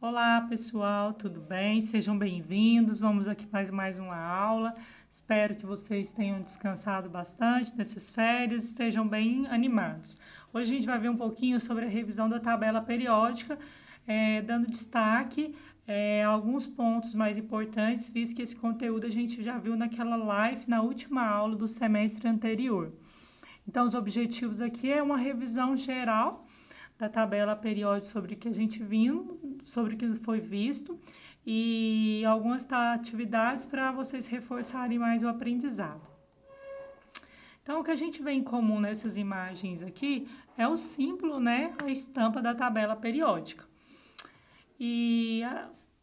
Olá, pessoal, tudo bem? Sejam bem-vindos. Vamos aqui para mais uma aula. Espero que vocês tenham descansado bastante nessas férias, estejam bem animados. Hoje a gente vai ver um pouquinho sobre a revisão da tabela periódica, dando destaque a alguns pontos mais importantes, visto que esse conteúdo a gente já viu naquela live, na última aula do semestre anterior. Então, os objetivos aqui é uma revisão geral da tabela periódica sobre o que a gente viu, sobre o que foi visto e algumas atividades para vocês reforçarem mais o aprendizado. Então, o que a gente vê em comum nessas imagens aqui é o símbolo, né, a estampa da tabela periódica. E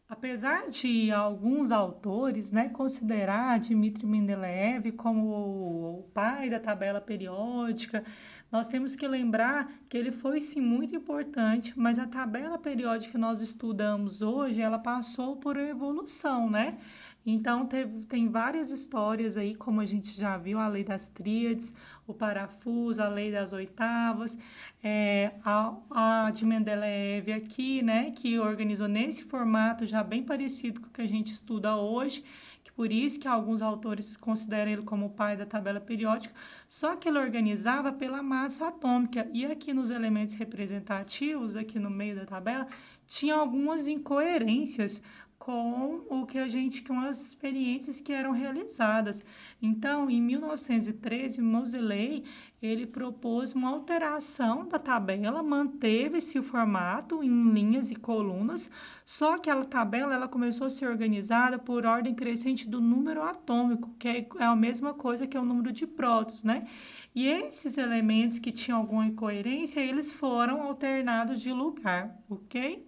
apesar de alguns autores, né, considerar Dmitry Mendeleev como o pai da tabela periódica, nós temos que lembrar que ele foi sim muito importante, mas a tabela periódica que nós estudamos hoje, ela passou por evolução, né? Então, tem várias histórias aí, como a gente já viu, a lei das tríades, o parafuso, a lei das oitavas, a de Mendeleev aqui, né, que organizou nesse formato já bem parecido com o que a gente estuda hoje, que por isso que alguns autores consideram ele como o pai da tabela periódica, só que ele organizava pela massa atômica, e aqui nos elementos representativos, aqui no meio da tabela, tinha algumas incoerências com com as experiências que eram realizadas. Então, em 1913, Moseley, ele propôs uma alteração da tabela, manteve-se o formato em linhas e colunas, só que a tabela ela começou a ser organizada por ordem crescente do número atômico, que é a mesma coisa que é o número de prótons, né? E esses elementos que tinham alguma incoerência, eles foram alternados de lugar, ok?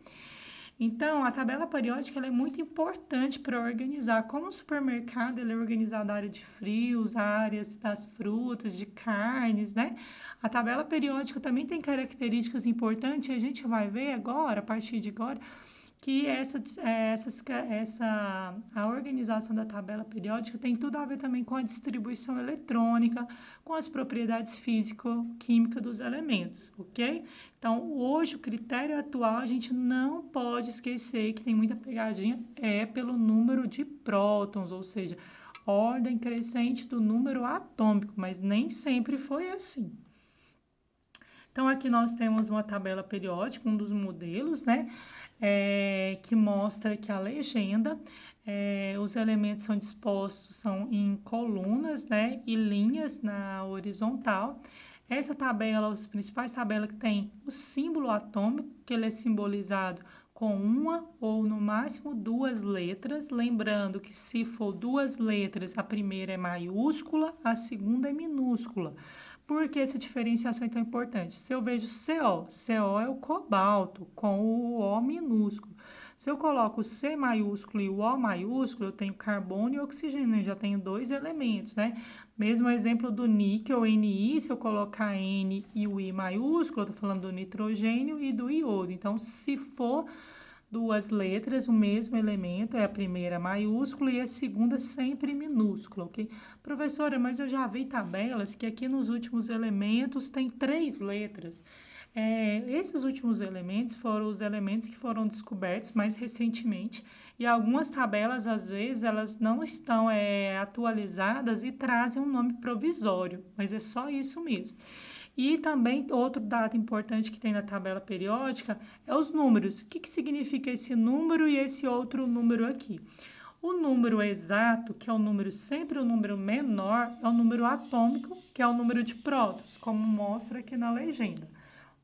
Então, a tabela periódica ela é muito importante para organizar. Como o supermercado ele é organizado a área de frios, áreas das frutas, de carnes, né? A tabela periódica também tem características importantes e a gente vai ver agora, a partir de agora, que a organização da tabela periódica tem tudo a ver também com a distribuição eletrônica, com as propriedades físico-químicas dos elementos, ok? Então, hoje, o critério atual, a gente não pode esquecer que tem muita pegadinha, é pelo número de prótons, ou seja, ordem crescente do número atômico, mas nem sempre foi assim. Então, aqui nós temos uma tabela periódica, um dos modelos, né? Que mostra que a legenda, os elementos são dispostos são em colunas, né? E linhas na horizontal. Essa tabela, as principais tabelas que tem o símbolo atômico, que ele é simbolizado com uma ou no máximo duas letras, lembrando que se for duas letras, a primeira é maiúscula, a segunda é minúscula. Por que essa diferenciação é tão importante? Se eu vejo CO, CO é o cobalto, com o O minúsculo. Se eu coloco o C maiúsculo e o O maiúsculo, eu tenho carbono e oxigênio, eu já tenho dois elementos, né? Mesmo exemplo do níquel, Ni, se eu colocar N e o I maiúsculo, eu tô falando do nitrogênio e do iodo. Então, se for duas letras, o mesmo elemento, é a primeira maiúscula e a segunda sempre minúscula, ok? Professora, mas eu já vi tabelas que aqui nos últimos elementos tem três letras. Esses últimos elementos foram os elementos que foram descobertos mais recentemente e algumas tabelas, às vezes, elas não estão atualizadas e trazem um nome provisório, mas é só isso mesmo. E também outro dado importante que tem na tabela periódica é os números. O que significa esse número e esse outro número aqui? O número exato, que é o número sempre o número menor, é o número atômico, que é o número de prótons, como mostra aqui na legenda.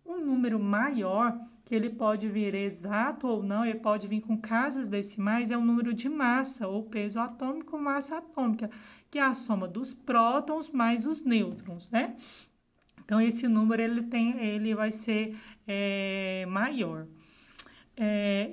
Um número maior, que ele pode vir exato ou não, ele pode vir com casas decimais, é o número de massa, ou peso atômico, massa atômica, que é a soma dos prótons mais os nêutrons, né? Então, esse número ele vai ser maior.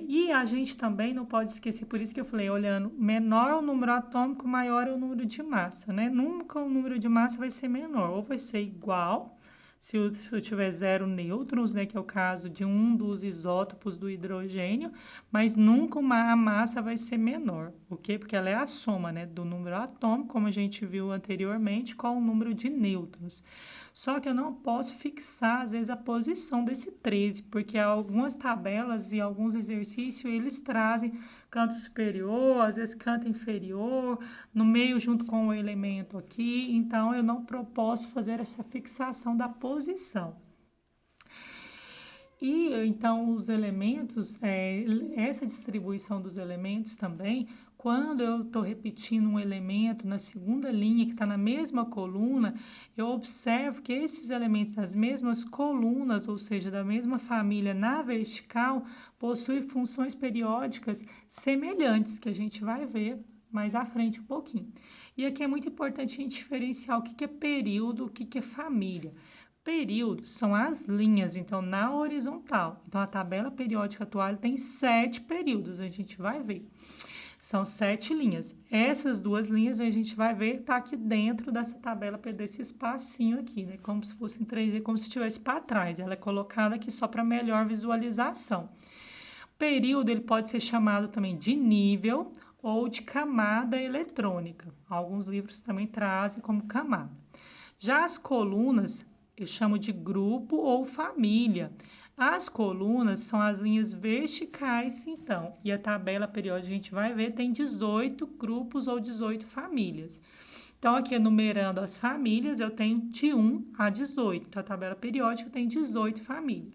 E a gente também não pode esquecer, por isso que eu falei, olhando, menor é o número atômico, maior é o número de massa, né? Nunca o número de massa vai ser menor, ou vai ser igual, se eu tiver 0 nêutrons, né, que é o caso de um dos isótopos do hidrogênio, mas nunca a massa vai ser menor, ok? Porque ela é a soma, né, do número atômico, como a gente viu anteriormente, com o número de nêutrons. Só que eu não posso fixar, às vezes, a posição desse 13, porque algumas tabelas e alguns exercícios, eles trazem canto superior, às vezes canto inferior, no meio junto com o elemento aqui, então eu não posso fazer essa fixação da posição. E então os elementos, essa distribuição dos elementos também, quando eu estou repetindo um elemento na segunda linha que está na mesma coluna, eu observo que esses elementos das mesmas colunas, ou seja, da mesma família na vertical, possuem funções periódicas semelhantes, que a gente vai ver mais à frente um pouquinho. E aqui é muito importante a gente diferenciar o que é período, o que é família. Períodos são as linhas, então, na horizontal. Então, a tabela periódica atual tem 7 períodos, a gente vai ver. São 7 linhas. Essas 2 linhas a gente vai ver que está aqui dentro dessa tabela, desse espacinho aqui, né? Como se fosse em 3D, como se estivesse para trás. Ela é colocada aqui só para melhor visualização. Período, ele pode ser chamado também de nível ou de camada eletrônica. Alguns livros também trazem como camada. Já as colunas, eu chamo de grupo ou família. As colunas são as linhas verticais, então, e a tabela periódica a gente vai ver tem 18 grupos ou 18 famílias. Então, aqui enumerando as famílias, eu tenho de 1 a 18. Então, a tabela periódica tem 18 famílias.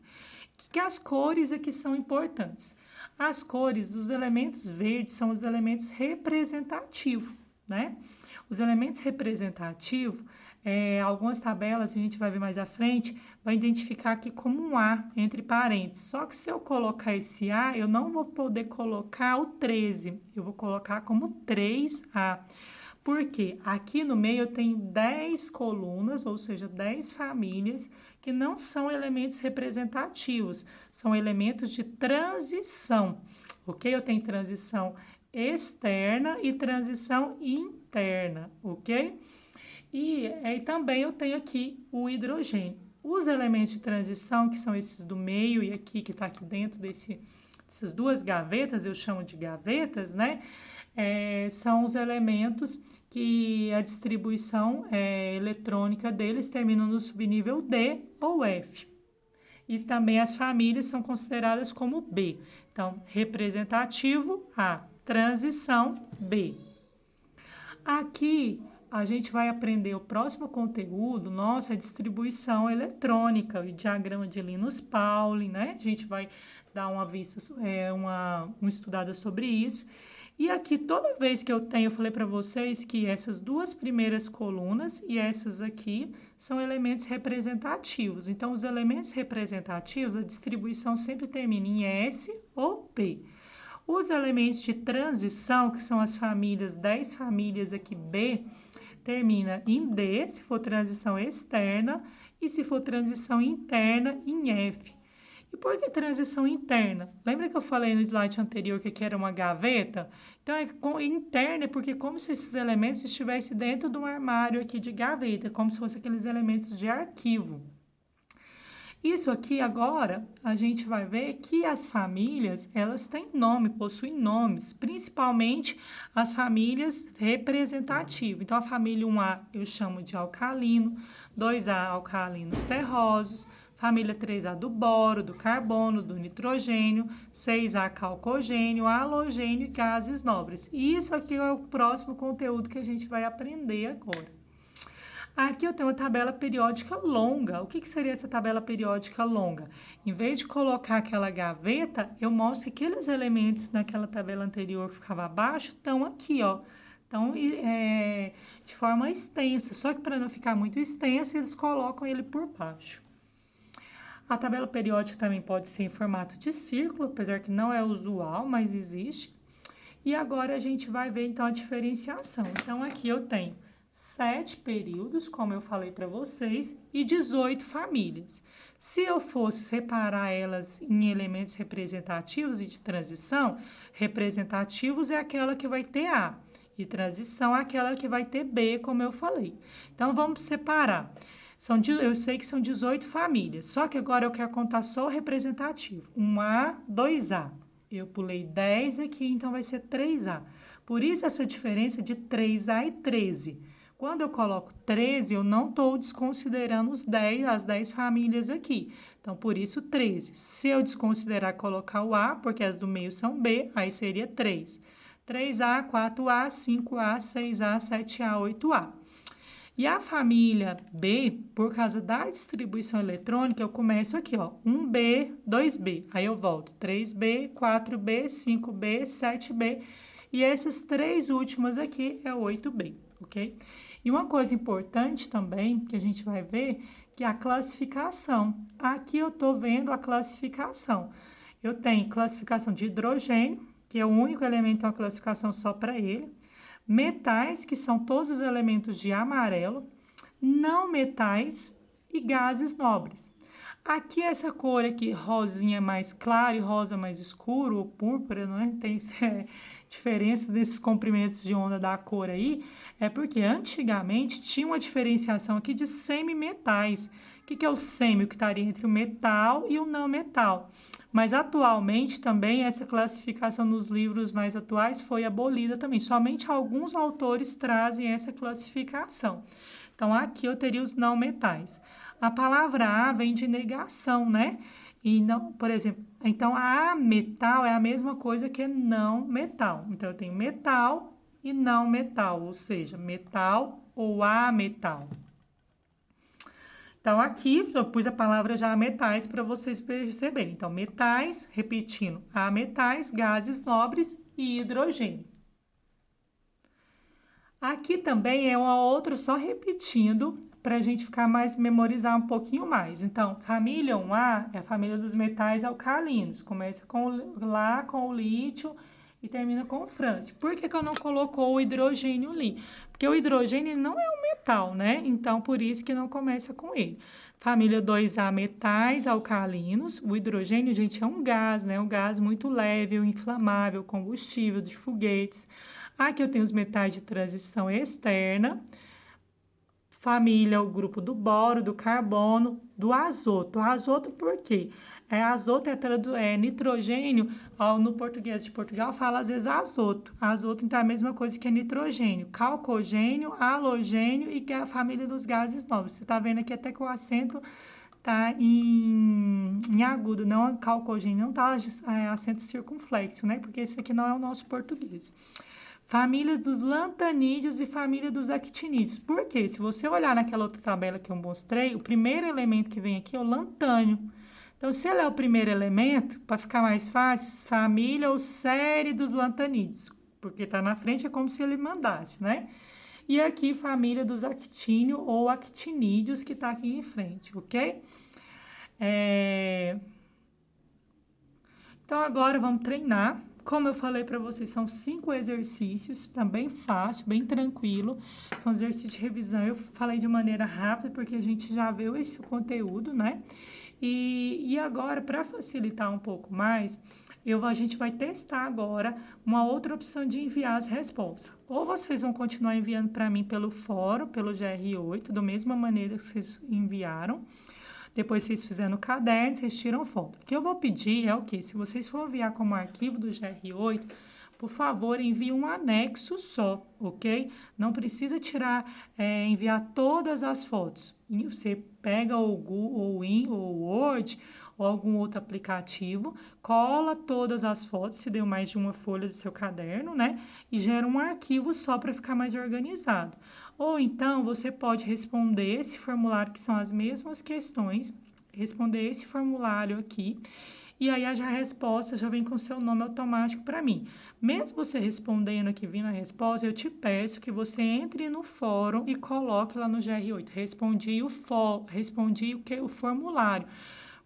Que as cores aqui são importantes. As cores dos elementos verdes são os elementos representativos, né? Os elementos representativos, algumas tabelas, a gente vai ver mais à frente, vai identificar aqui como um A, entre parênteses. Só que se eu colocar esse A, eu não vou poder colocar o 13, eu vou colocar como 3A. Porque aqui no meio eu tenho 10 colunas, ou seja, 10 famílias, que não são elementos representativos, são elementos de transição, ok? Eu tenho transição externa e transição interna, ok? E também eu tenho aqui o hidrogênio. Os elementos de transição, que são esses do meio e aqui, que está aqui dentro dessas 2 gavetas, eu chamo de gavetas, né? São os elementos que a distribuição eletrônica deles termina no subnível D ou F. E também as famílias são consideradas como B. Então, representativo A, transição B. Aqui a gente vai aprender o próximo conteúdo, nossa, a distribuição eletrônica, o diagrama de Linus Pauling, né? A gente vai dar uma vista, uma estudada sobre isso. E aqui, toda vez que eu falei para vocês que essas 2 primeiras colunas e essas aqui são elementos representativos. Então, os elementos representativos, a distribuição sempre termina em S ou P. Os elementos de transição, que são as famílias, 10 famílias aqui B, termina em D, se for transição externa, e se for transição interna, em F. E por que transição interna? Lembra que eu falei no slide anterior que aqui era uma gaveta? Então, interna é porque como se esses elementos estivessem dentro de um armário aqui de gaveta, como se fossem aqueles elementos de arquivo. Isso aqui agora, a gente vai ver que as famílias, elas têm nome, possuem nomes, principalmente as famílias representativas. Então, a família 1A eu chamo de alcalino, 2A alcalinos terrosos, família 3A do boro, do carbono, do nitrogênio, 6A calcogênio, halogênio e gases nobres. E isso aqui é o próximo conteúdo que a gente vai aprender agora. Aqui eu tenho uma tabela periódica longa. O que seria essa tabela periódica longa? Em vez de colocar aquela gaveta, eu mostro que aqueles elementos naquela tabela anterior que ficava abaixo estão aqui, ó. Então, de forma extensa. Só que para não ficar muito extenso, eles colocam ele por baixo. A tabela periódica também pode ser em formato de círculo, apesar que não é usual, mas existe. E agora a gente vai ver, então, a diferenciação. Então, aqui eu tenho 7 períodos, como eu falei para vocês, e 18 famílias. Se eu fosse separar elas em elementos representativos e de transição, representativos é aquela que vai ter A, e transição é aquela que vai ter B, como eu falei. Então, vamos separar. Eu sei que são 18 famílias, só que agora eu quero contar só o representativo. 1A, 2A. Eu pulei 10 aqui, então vai ser 3A. Por isso essa diferença de 3A e 13. Quando eu coloco 13, eu não estou desconsiderando as 10 famílias aqui. Então, por isso 13. Se eu desconsiderar colocar o A, porque as do meio são B, aí seria 3. 3A, 4A, 5A, 6A, 7A, 8A. E a família B, por causa da distribuição eletrônica, eu começo aqui, ó, 1B, 2B. Aí eu volto 3B, 4B, 5B, 7B. E essas três últimas aqui é 8B, ok? E uma coisa importante também que a gente vai ver, que é a classificação. Aqui eu tô vendo a classificação. Eu tenho classificação de hidrogênio, que é o único elemento, uma classificação só para ele. Metais, que são todos os elementos de amarelo, não metais e gases nobres. Aqui essa cor aqui, rosinha mais claro e rosa mais escuro, ou púrpura, né? Tem diferenças desses comprimentos de onda da cor aí, é porque antigamente tinha uma diferenciação aqui de semimetais. O que é o semi? O que estaria entre o metal e o não metal. Mas atualmente também essa classificação nos livros mais atuais foi abolida também. Somente alguns autores trazem essa classificação. Então, aqui eu teria os não metais. A palavra A vem de negação, né? E não, por exemplo, então a metal é a mesma coisa que não metal. Então, eu tenho metal e não metal, ou seja, metal ou ametal. Então, aqui eu pus a palavra já metais para vocês perceberem. Então, metais, repetindo, ametais, gases nobres e hidrogênio. Aqui também é uma outra, só repetindo, para a gente ficar mais, memorizar um pouquinho mais. Então, família 1A é a família dos metais alcalinos. Começa lá com o lítio e termina com o frâncio. Por que eu não colocou o hidrogênio ali? Porque o hidrogênio não é um metal, né? Então, por isso que não começa com ele. Família 2A, metais alcalinos. O hidrogênio, gente, é um gás, né? Um gás muito leve, inflamável, combustível de foguetes. Aqui eu tenho os metais de transição externa. Família, o grupo do boro, do carbono, do azoto. O azoto por quê? Azoto é nitrogênio, no português de Portugal fala às vezes azoto. Azoto então é a mesma coisa que nitrogênio. Calcogênio, halogênio e que é a família dos gases nobres. Você está vendo aqui até que o acento tá em agudo, não calcogênio, não tá acento circunflexo, né? Porque esse aqui não é o nosso português. Família dos lantanídeos e família dos actinídeos. Por quê? Se você olhar naquela outra tabela que eu mostrei, o primeiro elemento que vem aqui é o lantânio. Então, se ele é o primeiro elemento, para ficar mais fácil, família ou série dos lantanídeos, porque está na frente, é como se ele mandasse, né? E aqui, família dos actínio ou actinídeos, que está aqui em frente, ok? Então, agora vamos treinar. Como eu falei para vocês, são 5 exercícios, tá bem fácil, bem tranquilo. São exercícios de revisão. Eu falei de maneira rápida, porque a gente já viu esse conteúdo, né? E agora, para facilitar um pouco mais, a gente vai testar agora uma outra opção de enviar as respostas. Ou vocês vão continuar enviando para mim pelo fórum, pelo GR8, da mesma maneira que vocês enviaram. Depois vocês fizeram no caderno, vocês tiram foto. O que eu vou pedir é o quê? Se vocês for enviar como arquivo do GR8, por favor, envie um anexo só, ok? Não precisa enviar todas as fotos. Você pega o Google, o In, ou o Word, ou algum outro aplicativo, cola todas as fotos, se deu mais de uma folha do seu caderno, né? E gera um arquivo só para ficar mais organizado. Ou então, você pode responder esse formulário, que são as mesmas questões, responder esse formulário aqui, e aí a resposta já vem com seu nome automático para mim. Mesmo você respondendo aqui, vindo a resposta, eu te peço que você entre no fórum e coloque lá no GR8. Respondi o formulário.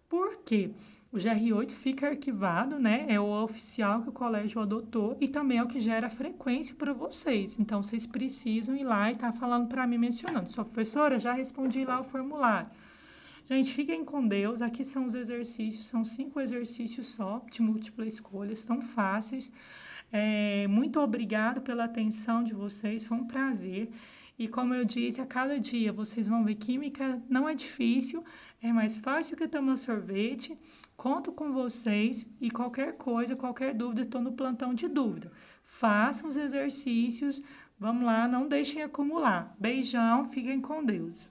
Por quê? O GR8 fica arquivado, né? É o oficial que o colégio adotou e também é o que gera a frequência para vocês. Então, vocês precisam ir lá e estar falando para mim, mencionando. Sua professora, já respondi lá o formulário. Gente, fiquem com Deus. Aqui são os exercícios, são 5 exercícios só, de múltipla escolha, estão fáceis. Muito obrigado pela atenção de vocês, foi um prazer. E como eu disse, a cada dia vocês vão ver química não é difícil, é mais fácil que tomar sorvete. Conto com vocês e qualquer coisa, qualquer dúvida, estou no plantão de dúvida. Façam os exercícios, vamos lá, não deixem acumular. Beijão, fiquem com Deus.